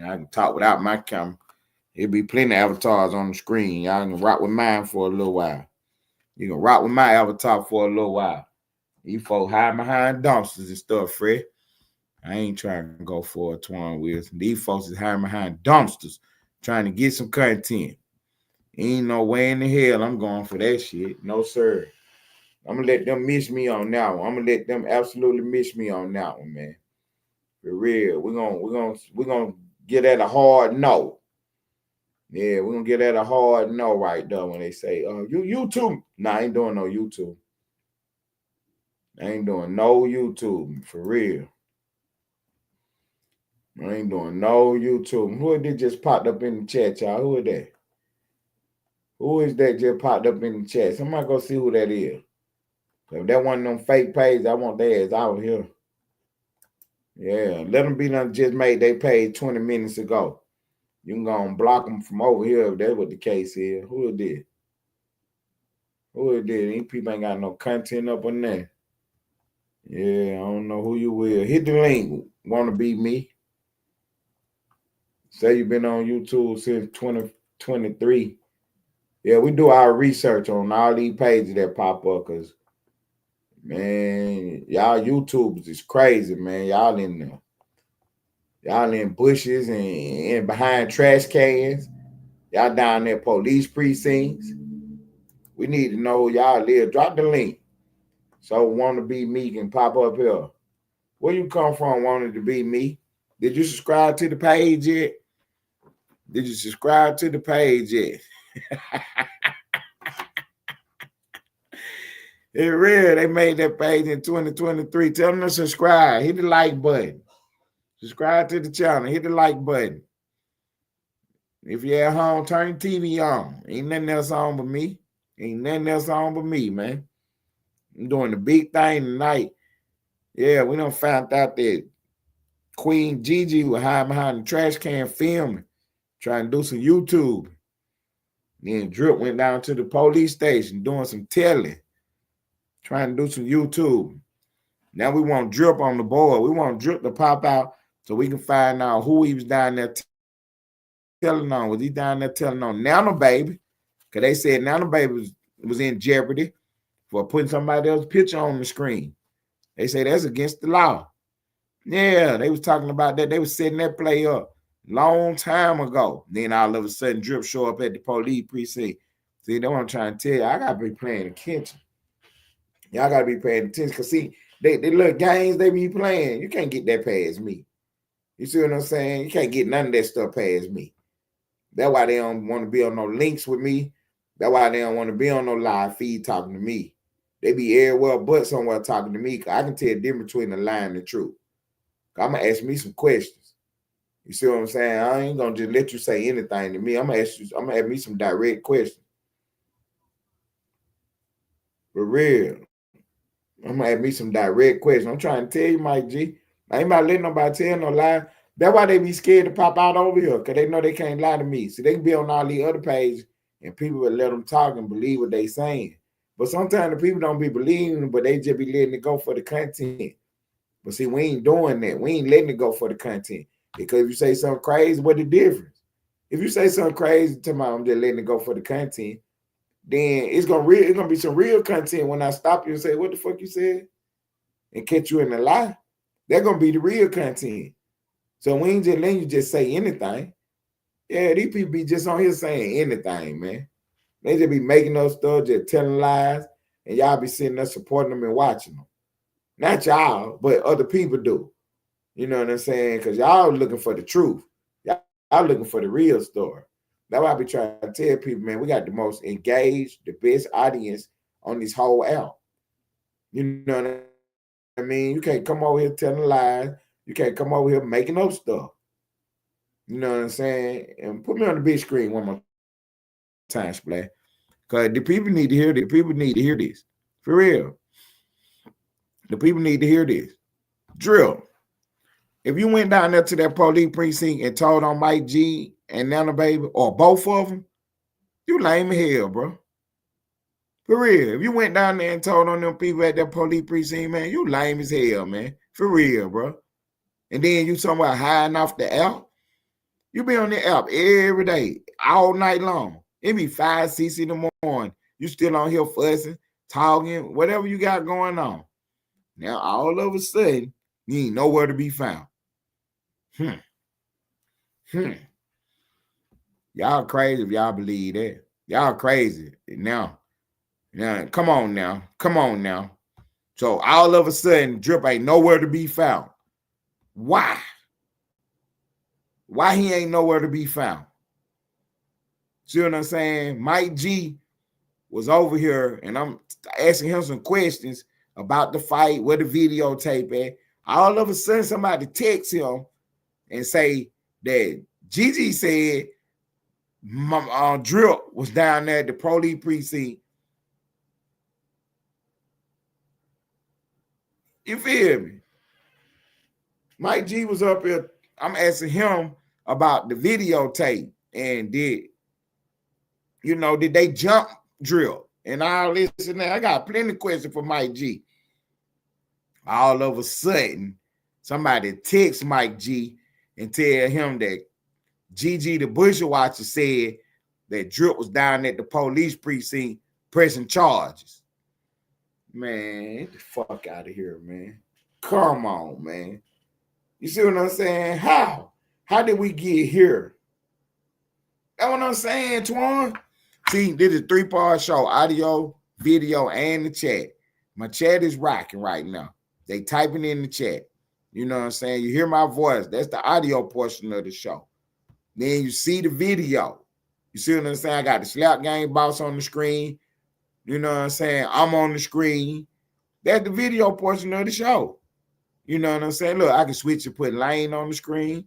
I can talk without my camera. There'll be plenty of avatars on the screen. Y'all can rock with mine for a little while. You can rock with my avatar for a little while. These folks hide behind dumpsters and stuff, Fred. I ain't trying to go for a twine with. These folks is hiding behind dumpsters trying to get some content. Ain't no way in the hell I'm going for that shit. No, sir. I'm going to let them miss me on that one. I'm going to let them absolutely miss me on that one, man. For real. We're gonna get at a hard no. Yeah, we're going to get at a hard no right there when they say, you YouTube. Nah, I ain't doing no YouTube. I ain't doing no YouTube for real. I ain't doing no YouTube. Who did just popped up in the chat, y'all? Who is that? Who is that just popped up in the chat? Somebody go see who that is. If that one of them fake pages, I want their ass out here. Yeah, let them be done just made they page 20 minutes ago. You can go and block them from over here if that's what the case is. Who it did? Who it did? These people ain't got no content up on there. Yeah, I don't know who you will. Hit the link. Want to be me? Say you've been on YouTube since 2023. Yeah, we do our research on all these pages that pop up because, man, y'all YouTubers is crazy, man. Y'all in there. Y'all in bushes and behind trash cans. Y'all down there police precincts. We need to know who y'all live. Drop the link. So want to be me can pop up here. Where you come from wanting to be me? Did you subscribe to the page yet? Did you subscribe to the page yet? It's real. They made that page in 2023. Tell them to subscribe. Hit the like button. Subscribe to the channel. Hit the like button. If you're at home, turn your TV on. Ain't nothing else on but me. Ain't nothing else on but me, man. I'm doing the big thing tonight. Yeah, we done found out that Queen Gigi was hiding behind the trash can filming, trying to do some YouTube. Then Drip went down to the police station doing some telling, trying to do some YouTube. Now we want Drip on the board. We want Drip to pop out so we can find out who he was down there telling on. Was he down there telling on Nana Baby? Because they said Nana Baby was in jeopardy for putting somebody else's picture on the screen. They say that's against the law. Yeah, they was talking about that. They was setting that play up long time ago. Then all of a sudden, Drip show up at the police precinct. See, that's what I'm trying to tell you. I got to be paying attention. Y'all got to be paying attention. Because, see, they little games they be playing, you can't get that past me. You see what I'm saying? You can't get none of that stuff past me. That's why they don't want to be on no links with me. That's why they don't want to be on no live feed talking to me. They be everywhere but somewhere talking to me because I can tell the difference between the lie and the truth. I'm going to ask me some questions. You see what I'm saying? I ain't going to just let you say anything to me. I'm going to ask me some direct questions. For real. I'm going to ask me some direct questions. I'm trying to tell you, Mike G. I ain't about letting nobody tell no lie. That's why they be scared to pop out over here because they know they can't lie to me. So they can be on all these other pages and people will let them talk and believe what they saying. But sometimes the people don't be believing, but they just be letting it go for the content. But see, we ain't doing that. We ain't letting it go for the content. Because if you say something crazy, what the difference? If you say something crazy to me, I'm just letting it go for the content, then it's gonna be some real content when I stop you and say, what the fuck you said? And catch you in the lie. That's gonna be the real content. So we ain't just letting you just say anything. Yeah, these people be just on here saying anything, man. They just be making up stuff, just telling lies, and y'all be sitting there supporting them and watching them. Not y'all, but other people do. You know what I'm saying? Because y'all looking for the truth. Y'all looking for the real story. That's why I be trying to tell people, man, we got the most engaged, the best audience on this whole app. You know what I mean? You can't come over here telling lies. You can't come over here making up stuff. You know what I'm saying? And put me on the big screen one more time, Splash. Because the people need to hear this. People need to hear this. For real. The people need to hear this. Drill. If you went down there to that police precinct and told on Mike G and Nana Baby, or both of them, you lame as hell, bro. For real. If you went down there and told on them people at that police precinct, man, you lame as hell, man. For real, bro. And then you somewhere hiding off the app. You be on the app every day, all night long. It be 5, 6 in the morning. You still on here fussing, talking, whatever you got going on. Now, all of a sudden, you ain't nowhere to be found. Y'all crazy if y'all believe that. Y'all crazy. Now, come on now. So all of a sudden, Drip ain't nowhere to be found. Why? Why he ain't nowhere to be found? See what I'm saying? Mike G was over here, and I'm asking him some questions about the fight, where the videotape at. All of a sudden, somebody texts him and say that Gigi said Drip was down there at the police precinct. You feel me? Mike G was up here. I'm asking him about the videotape and did they jump drill and all this and that. I got plenty of questions for Mike G. All of a sudden, somebody texts Mike G and tell him that Gigi the Bushwatcher said that Drip was down at the police precinct pressing charges. Man, get the fuck out of here, man. Come on, man. You see what I'm saying? How? How did we get here? That's what I'm saying, Twan. See, this is a 3-part show, audio, video, and the chat. My chat is rocking right now. They typing in the chat. You know what I'm saying? You hear my voice. That's the audio portion of the show. Then you see the video. You see what I'm saying? I got the Slap Game Boss on the screen. You know what I'm saying? I'm on the screen. That's the video portion of the show. You know what I'm saying? Look, I can switch and put Lane on the screen.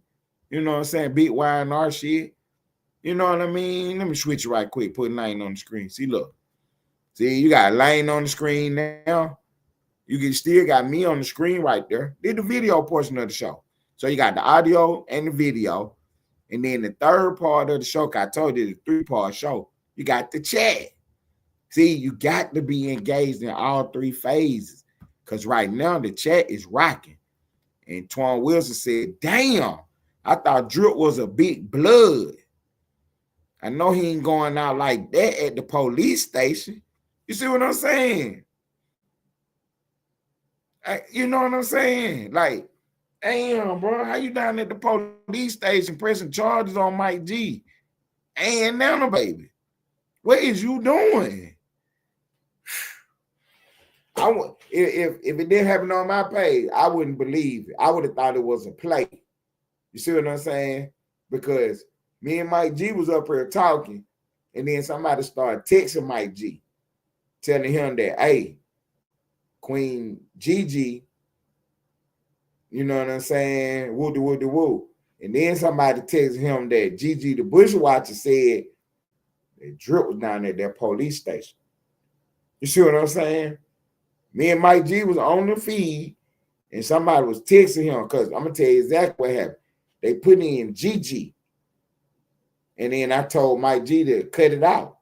You know what I'm saying? Beat Y&R shit. You know what I mean? Let me switch it right quick. Put Lane on the screen. See, look. See, you got Lane on the screen now. You can still got me on the screen right there. Did the video portion of the show. So you got the audio and the video. And then the third part of the show, I told you, the 3-part show, you got the chat. See, you got to be engaged in all 3 phases. Because right now, the chat is rocking. And Twan Wilson said, damn, I thought Drip was a big blood. I know he ain't going out like that at the police station. You see what I'm saying? You know what I'm saying? Like, damn, bro, how you down at the police station pressing charges on Mike G? And Nana, baby, what is you doing? If it didn't happen on my page, I wouldn't believe it. I would have thought it was a play. You see what I'm saying? Because me and Mike G was up here talking, and then somebody started texting Mike G, telling him that, hey, Queen Gigi, you know what I'm saying? Woo. And then somebody texted him that Gigi the Bushwatcher said that Drip was down at that police station. You see what I'm saying? Me and Mike G was on the feed, and somebody was texting him, because I'm going to tell you exactly what happened. They put in Gigi, and then I told Mike G to cut it out,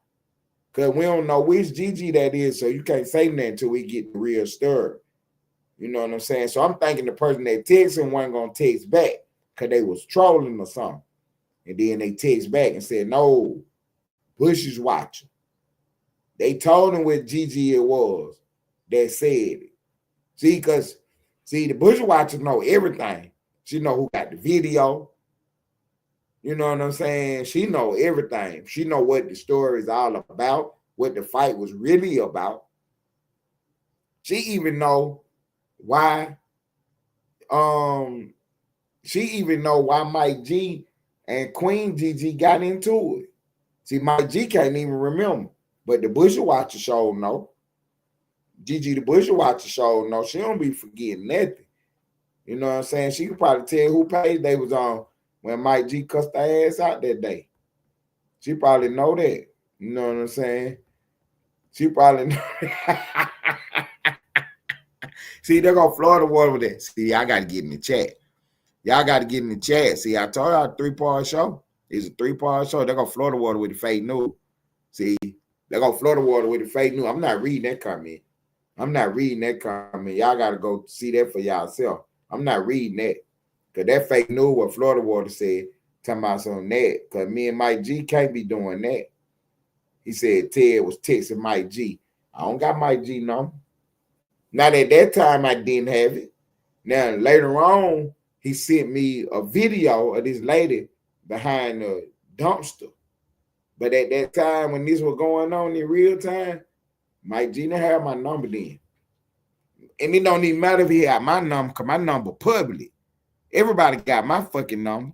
because we don't know which Gigi that is, so you can't say nothing until we get the real story. You know what I'm saying? So I'm thinking the person that texted wasn't going to text back because they was trolling or something. And then they text back and said, no, Bush is watching. They told him what Gigi it was that said it. See, because, the Bush watchers know everything. She know who got the video. You know what I'm saying? She know everything. She know what the story is all about, what the fight was really about. She even know why Mike G and Queen Gigi got into it. See, Mike G can't even remember, but the Bushwatcher show know. Gigi the Bushwatcher show know. She don't be forgetting nothing. You know what I'm saying? She could probably tell who page they was on when Mike G cussed her ass out that day. She probably know that. You know what I'm saying? She probably know that. See, they're going to Florida water with that. See, I got to get in the chat. Y'all got to get in the chat. See, I told y'all a 3-part show. It's a 3-part show. They're going to Florida water with the fake news. See, they're going to Florida water with the fake news. I'm not reading that comment. Y'all got to go see that for yourself. I'm not reading that. Because that fake news what Florida water said, talking about something that. Because me and Mike G can't be doing that. He said Ted was texting Mike G. I don't got Mike G number. Not at that time, I didn't have it. Now, later on, he sent me a video of this lady behind the dumpster. But at that time, when this was going on in real time, Mike G didn't have my number then. And it don't even matter if he had my number, because my number public. Everybody got my fucking number.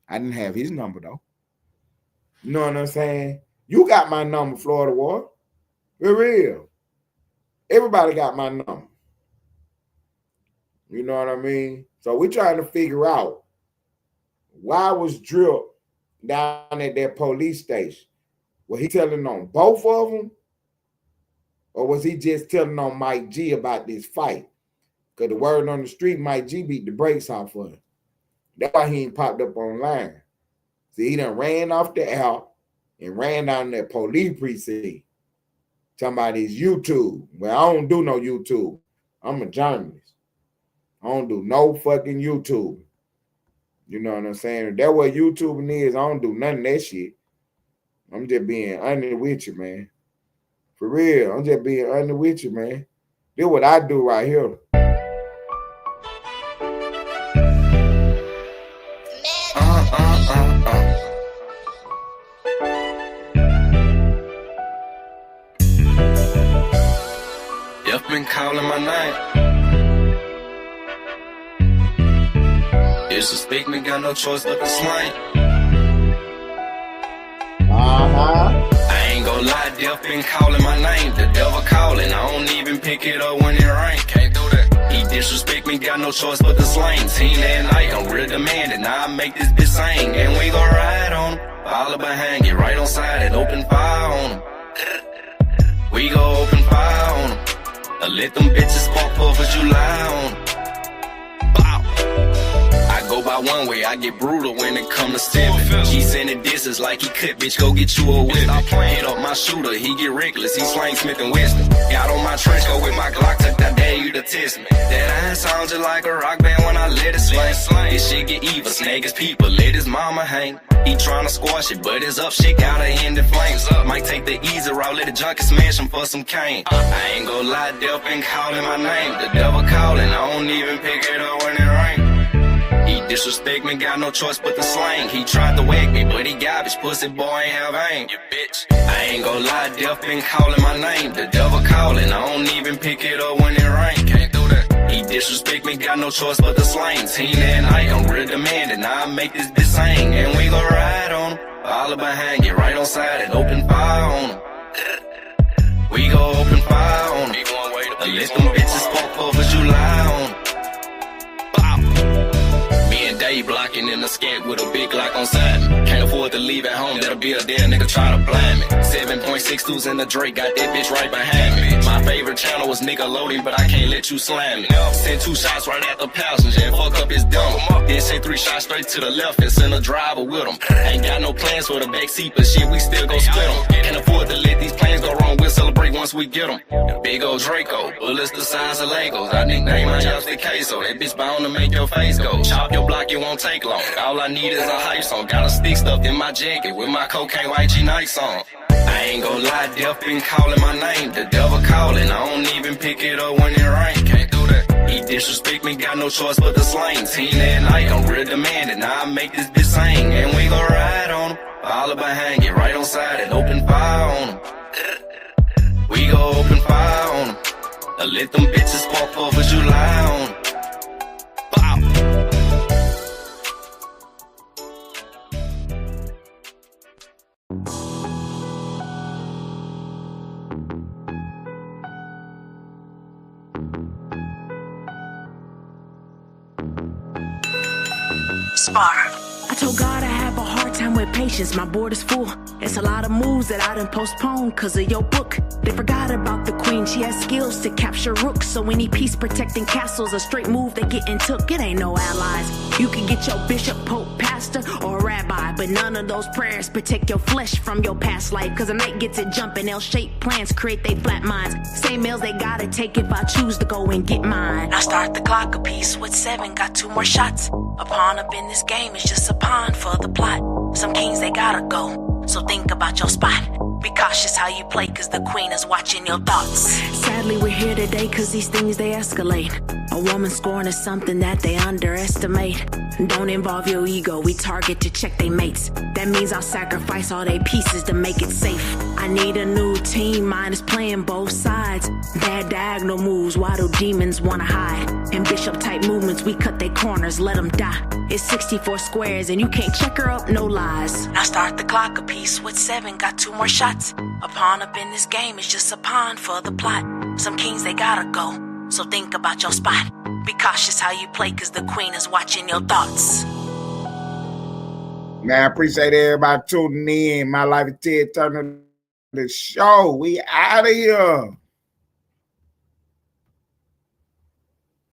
I didn't have his number, though. You know what I'm saying? You got my number, Florida War. For real. Everybody got my number. You know what I mean? So we trying to figure out why was Drip down at that police station? Was he telling on both of them? Or was he just telling on Mike G about this fight? Because the word on the street, Mike G beat the brakes off of him. That's why he ain't popped up online. See, he done ran off the app and ran down that police precinct. Talking about his YouTube. Well, I don't do no YouTube. I'm a journalist. I don't do no fucking YouTube. You know what I'm saying? If that's what YouTubing is, I don't do none of that shit. I'm just being honest with you, man. For real, I'm just being honest with you, man. This what I do right here. You've been calling my name. Disrespect me, got no choice but to slang. I ain't gon' lie, Death been calling my name. The devil calling, I don't even pick it up when it rain. Can't do that. He disrespect me, got no choice but to slang. Seen that night, I'm real demanding. Now I make this bitch sing, and we gon' ride on him. Follow behind, get right on side and open fire on him. We gon' open fire on him. Let them bitches spark puff as you lie on them. I go by one way, I get brutal when it come to stepping. He sending disses like he could, bitch, go get you a whip. Hit up my shooter, he get reckless, he slang Smith and Weston. Got on my trench coat with my Glock, took that dare you to test me. That ass sound just like a rock band when I let it slang. This shit get evil, snag his people, let his mama hang. He tryna squash it, but his up shit gotta end in flames. Might take the easy route, let the junkie smash him for some cane. I ain't gon' lie, Death been calling my name. The devil calling, I don't even pick it up when it rain. He disrespect me, got no choice but to slang. He tried to whack me, but he garbage, pussy boy ain't have aim. You bitch. I ain't gon' lie, Death been calling my name. The devil calling, I don't even pick it up when it rain. Can't do that. He disrespect me, got no choice but to slang. Seen that night, I'm real demanding. Now I make this bitch sing, and we gon' ride on him. Follow behind, get right on side and open fire on him. We gon' open fire on him. Let them bitches spark off as you lie on him. Day blocking in the skank with a big lock on side me. Can't afford to leave at home, that'll be a dead nigga try to blind me. 7.62s in the Drake, got that bitch right behind me. My favorite channel was Nickelodeon, but I can't let you slam me. Send 2 shots right at the passenger and fuck up his dumb. Then send 3 shots straight to the left and send a driver with him. Ain't got no plans for the backseat, but shit, we still gon' split them. Can't afford to let these plans go wrong, we'll celebrate once we get them. Big old Draco, bullets the size of Legos. I nickname my chopstick queso, that bitch bound to make your face go. Chop your block, it won't take long. All I need is a hype song. Got a stick stuffed in my jacket with my cocaine white G Nights on. I ain't gon' lie, Death been calling my name. The devil calling, I don't even pick it up when it rain. Can't do that. He disrespect me, got no choice but to slang. Seen that night, I'm real demanding. Now I make this bitch sing, and we gon' ride on him. Follow behind, get right on side and open fire on him. We gon' open fire on him. Let them bitches spark off as you lie on him. I told God I have a hard time with patience, my board is full. It's a lot of moves that I done postponed cause of your book. They forgot about the queen, she has skills to capture rooks. So any peace protecting castles, a straight move they getting took. It ain't no allies. You can get your bishop, pope, pastor, or rabbi, but none of those prayers protect your flesh from your past life. Cause a night gets it jumping, they'll shape plans, create they flat minds. Same meals they gotta take if I choose to go and get mine. I start the clock a piece with 7, got 2 more shots. A pawn up in this game is just a pawn for the plot. Some kings they gotta go, so think about your spot. Be cautious how you play cause the queen is watching your thoughts. Sadly we're here today cause these things they escalate. A woman scorn is something that they underestimate. Don't involve your ego, we target to check they mates. That means I'll sacrifice all they pieces to make it safe. I need a new team, mine is playing both sides. Bad diagonal moves, why do demons wanna hide? In bishop type movements, we cut their corners, let them die. It's 64 squares and you can't check her up, no lies. Now start the clock a piece with 7, got 2 more shots. A pawn up in this game is just a pawn for the plot. Some kings they gotta go, so think about your spot. Be cautious how you play, cause the queen is watching your thoughts. Man, I appreciate everybody tuning in. My Life is Ted Turner, the show. We out of here.